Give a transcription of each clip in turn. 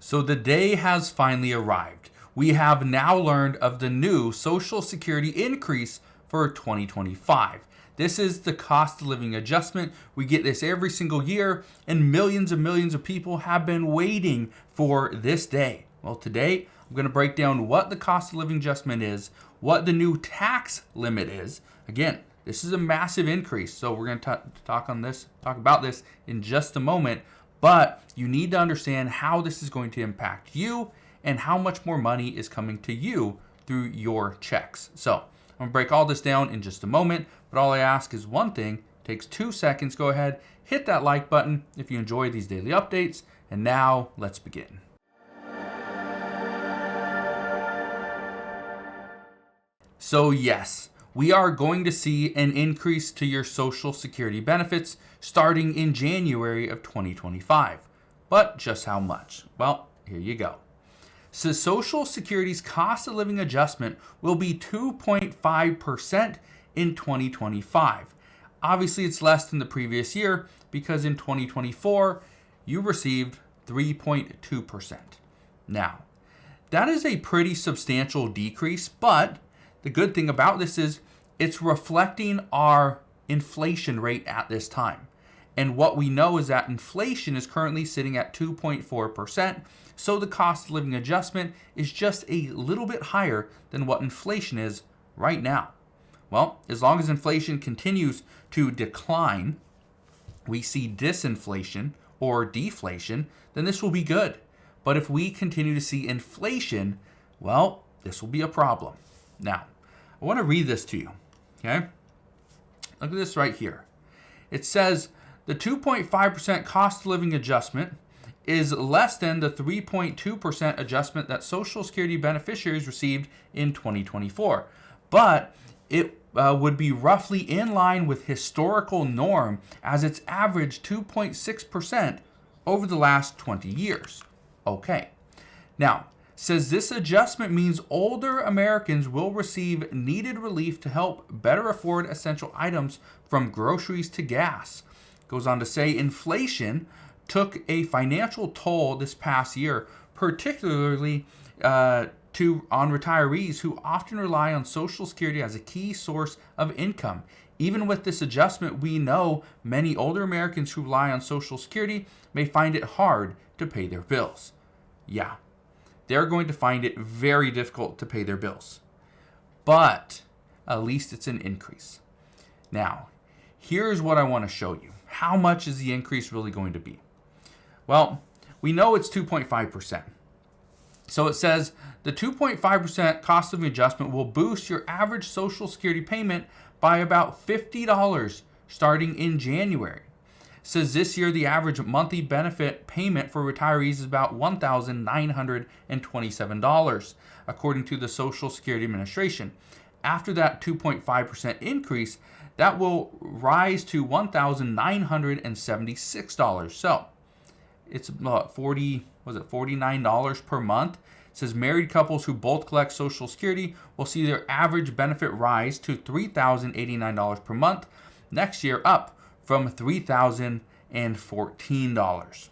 So the day has finally arrived. We have now learned of the new Social Security increase for 2025. This is the cost of living adjustment. We get this every single year, and millions of people have been waiting for this day. Well, today I'm going to break down what the cost of living adjustment is, what the new tax limit is. Again, this is a massive increase, so we're going to talk about this in just a moment. But you need to understand how this is going to impact you and how much more money is coming to you through your checks. So I'm going to break all this down in just a moment, but all I ask is one thing. It takes 2 seconds. Go ahead, hit that like button if you enjoy these daily updates. And now let's begin. So yes, we are going to see an increase to your Social Security benefits starting in January of 2025. But just how much? Well, here you go. So Social Security's cost of living adjustment will be 2.5% in 2025. Obviously, it's less than the previous year because in 2024, you received 3.2%. Now, that is a pretty substantial decrease, but the good thing about this is it's reflecting our inflation rate at this time. And what we know is that inflation is currently sitting at 2.4%. So the cost of living adjustment is just a little bit higher than what inflation is right now. Well, as long as inflation continues to decline, we see disinflation or deflation, then this will be good. But if we continue to see inflation, well, this will be a problem. Now, I want to read this to you. Okay? Look at this right here. It says the 2.5% cost of living adjustment is less than the 3.2% adjustment that Social Security beneficiaries received in 2024. But it would be roughly in line with historical norm as it's averaged 2.6% over the last 20 years. Okay. Now, says this adjustment means older Americans will receive needed relief to help better afford essential items from groceries to gas. Goes on to say inflation took a financial toll this past year, particularly on retirees who often rely on Social Security as a key source of income. Even with this adjustment, we know many older Americans who rely on Social Security may find it hard to pay their bills. Yeah. They're going to find it very difficult to pay their bills. But at least it's an increase. Now, here's what I want to show you. How much is the increase really going to be? Well, we know it's 2.5%. So it says the 2.5% cost of adjustment will boost your average Social Security payment by about $50 starting in January. Says this year the average monthly benefit payment for retirees is about $1,927, according to the Social Security Administration. After that 2.5% increase, that will rise to $1,976. So it's about $49 per month. It says married couples who both collect Social Security will see their average benefit rise to $3,089 per month next year, up from $3,014. It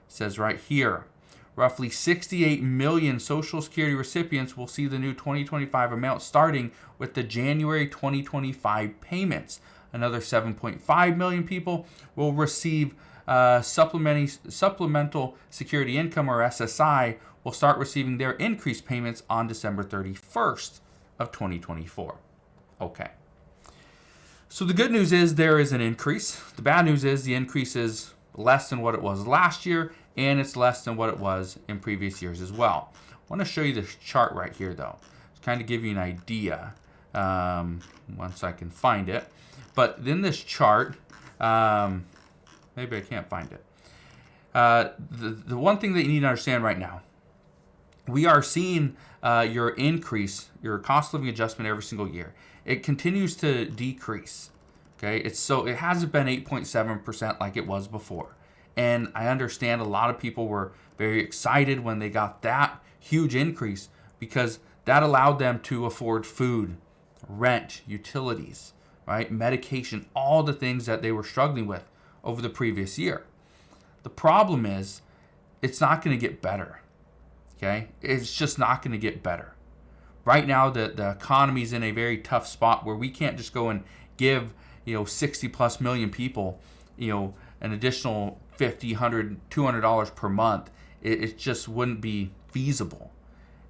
says right here, roughly 68 million Social Security recipients will see the new 2025 amount starting with the January 2025 payments. Another 7.5 million people will receive supplemental security income, or SSI, will start receiving their increased payments on December 31st of 2024. Okay. So the good news is there is an increase. The bad news is the increase is less than what it was last year, and it's less than what it was in previous years as well. I want to show you this chart right here, though, to kind of give you an idea once I can find it. But in this chart, maybe I can't find it. The one thing that you need to understand right now, we are seeing your increase, your cost of living adjustment every single year. It continues to decrease. Okay, it hasn't been 8.7% like it was before. And I understand a lot of people were very excited when they got that huge increase because that allowed them to afford food, rent, utilities, right, medication, all the things that they were struggling with over the previous year. The problem is it's not going to get better. Okay? It's just not going to get better. Right now, the economy is in a very tough spot where we can't just go and give 60 plus million people an additional $50, $100, $200 per month. It just wouldn't be feasible.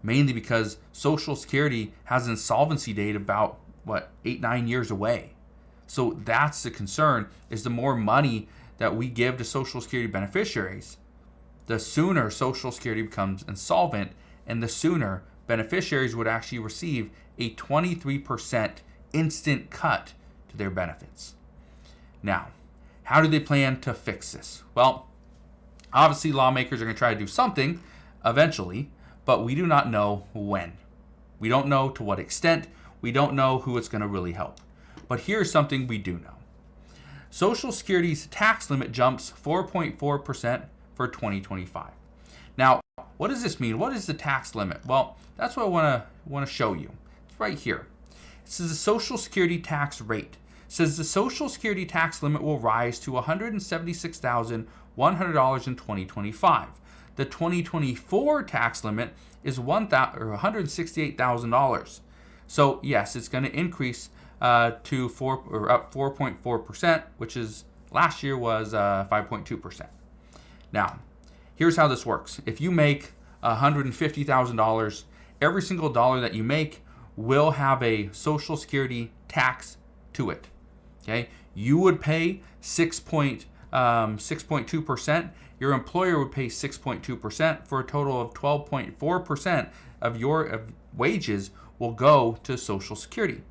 Mainly because Social Security has an insolvency date about 8-9 years away. So that's the concern, is the more money that we give to Social Security beneficiaries, the sooner Social Security becomes insolvent, and the sooner beneficiaries would actually receive a 23% instant cut to their benefits. Now, how do they plan to fix this? Well, obviously lawmakers are going to try to do something eventually, but we do not know when. We don't know to what extent. We don't know who it's going to really help. But here's something we do know. Social Security's tax limit jumps 4.4% for 2025. Now, what does this mean? What is the tax limit? Well, that's what I want to show you. It's right here. It says the Social Security tax rate. It says the Social Security tax limit will rise to $176,100 in 2025. The 2024 tax limit is $168,000. So yes, it's going to increase up 4.4%, which is last year was 5.2%. Now, here's how this works. If you make $150,000, every single dollar that you make will have a Social Security tax to it. Okay, you would pay 6.2%. Your employer would pay 6.2% for a total of 12.4% of your wages will go to Social Security.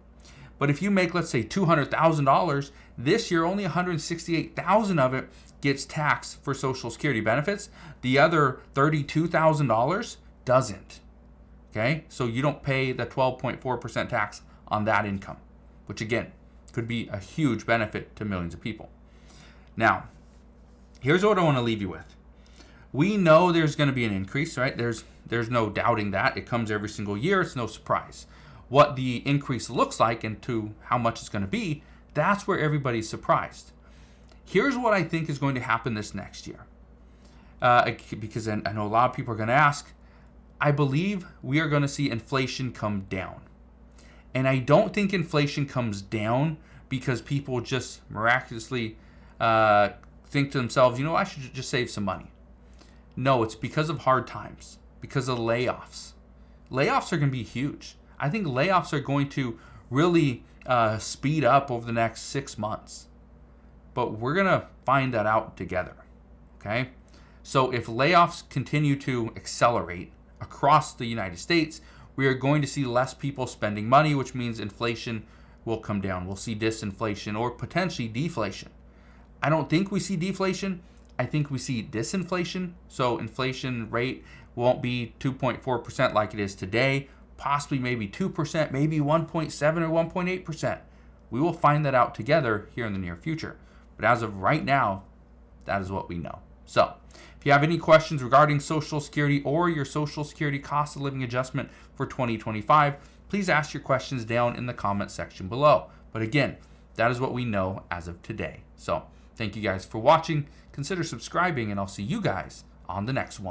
But if you make, let's say, $200,000, this year only $168,000 of it gets taxed for Social Security benefits. The other $32,000 doesn't. Okay, so you don't pay the 12.4% tax on that income, which again could be a huge benefit to millions of people. Now, here's what I want to leave you with. We know there's going to be an increase, right? There's no doubting that. It comes every single year. It's no surprise. What the increase looks like and to how much it's going to be, that's where everybody's surprised. Here's what I think is going to happen this next year. Because I know a lot of people are going to ask, I believe we are going to see inflation come down. And I don't think inflation comes down because people just miraculously think to themselves, I should just save some money. No, it's because of hard times, because of layoffs. Layoffs are going to be huge. I think layoffs are going to really speed up over the next 6 months. But we're going to find that out together. Okay? So if layoffs continue to accelerate across the United States, we are going to see less people spending money, which means inflation will come down. We'll see disinflation or potentially deflation. I don't think we see deflation. I think we see disinflation. So inflation rate won't be 2.4% like it is today, possibly maybe 2%, maybe 1.7 or 1.8%. We will find that out together here in the near future. But as of right now, that is what we know. So if you have any questions regarding Social Security or your Social Security cost of living adjustment for 2025, please ask your questions down in the comment section below. But again, that is what we know as of today. So thank you guys for watching. Consider subscribing, and I'll see you guys on the next one.